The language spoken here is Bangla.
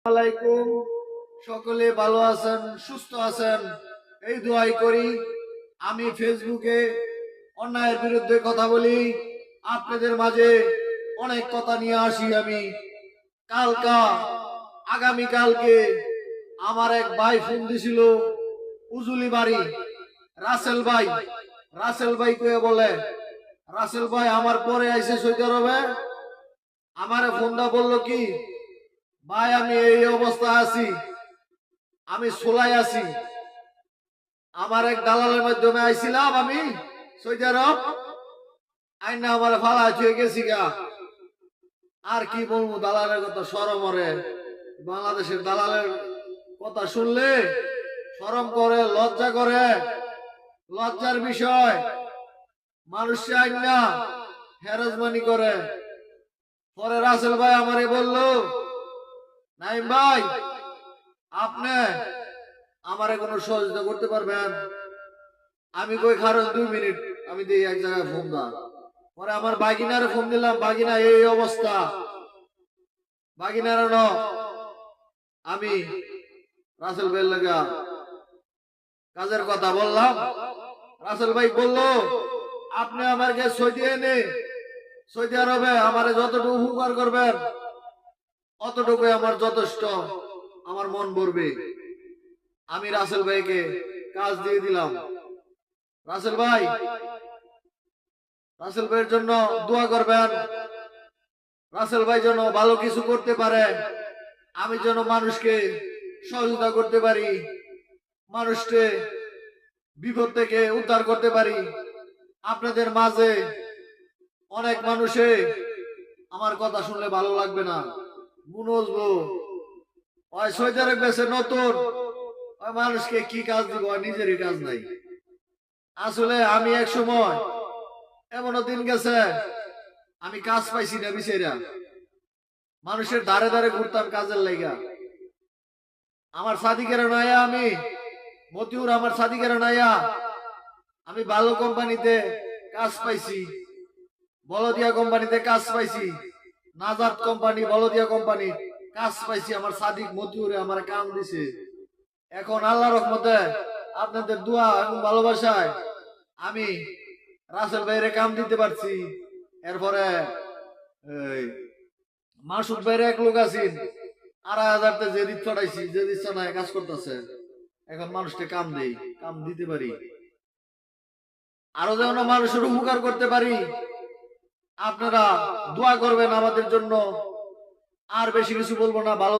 আলাইকুম। সকলে ভালো আছেন, সুস্থ আছেন, এই দোয়াই করি। আমি ফেসবুকে অন্যায়ের বিরুদ্ধে কথা বলি, আপনাদের মাঝে অনেক কথা নিয়ে আসি। আমি আগামীকালকে আমার এক ভাই ফোন দিছিল, উজুলি বাড়ি, রাসেল ভাই কয়ে বলে, রাসেল ভাই আমার পরে আইসে সৌদি আরবে। আমারে ফোনটা বললো কি, ভাই আমি এই অবস্থা আছি, আমি সোলাই আছি। আমার এক দালালের মাধ্যমে আইছিলাম আমি সৌদি আরব, আইনা আমার ফালা হয়ে গেছি গা। আর কি বলবো, দালালের কথা শরম করে। বাংলাদেশের দালালের কথা শুনলে শরম করে, লজ্জা করে, লজ্জার বিষয়। মানুষে আইনা হেরাজমানি করে। পরে রাসেল ভাই আমারে বললো, নাইম ভাই আপনি আমারে কোনো সহযোগিতা করতে পারবেন? আমি কই খারণ 2 মিনিট, আমি দিই এক জায়গায় ফোন দা। পরে আমার বাগিনারে ফোন দিলাম, বাগিনা এই অবস্থা, বাগিনার আমি রাসেল ভাইয়ের লাগা কাজের কথা বললাম। রাসেল ভাই বলল, আপনি আমাকে সৌদি আরবে আমারে যতটুকু উপকার করবেন অতটুকু আমার যথেষ্ট, আমার মন ভরবে। আমি রাসেল ভাইকে কাজ দিয়ে দিলাম। রাসেল ভাইয়ের জন্য দোয়া করবেন। রাসেল ভাই যেন ভালো কিছু করতে পারে, আমি যেন মানুষকে সহযোগিতা করতে পারি, মানুষকে বিপদ থেকে উদ্ধার করতে পারি। আপনাদের মাঝে অনেক মানুষে আমার কথা শুনলে ভালো লাগবে না, বুঝবো ওই সৌদি আরব গেছে নতুন, ওই মানুষকে কি কাজ দিব, নিজেরই কাজ নাই। আসলে আমি এক সময় এমনও দিন গেছে আমি কাজ পাইছি না, বিচারা মানুষের ধারে ধারে ঘুরতাম কাজের লাইগা। আমার সাদিকের নাইয়া, আমি মতিউর, আমার সাদিকের নাইয়া আমি ভালো কোম্পানিতে কাজ পাইছি, বলদিয়া কোম্পানিতে কাজ পাইছি, নাজাত কোম্পানি, বলদিয়া কোম্পানি কাজ পাইছি। আমার সাদিক মতিউরে আমার কাম দিছে। এখন আল্লাহর রহমতে আপনাদের দোয়া এবং ভালোবাসায় আমি রাসেল ভাইয়ের কাম দিতে পারছি। এরপরে মাসুদ ভাইয়ের এক লোক আছেন, 2,500 যে দিত পাঠাইছি, যে দিচ্ছে না কাজ করতেছে। এখন মানুষকে কাম দেই, কাম দিতে পারি, আরো যেন মানুষের উপকার করতে পারি। আপনারা দোয়া করবেন আমাদের জন্য। আর বেশি কিছু বলবো না, ভালো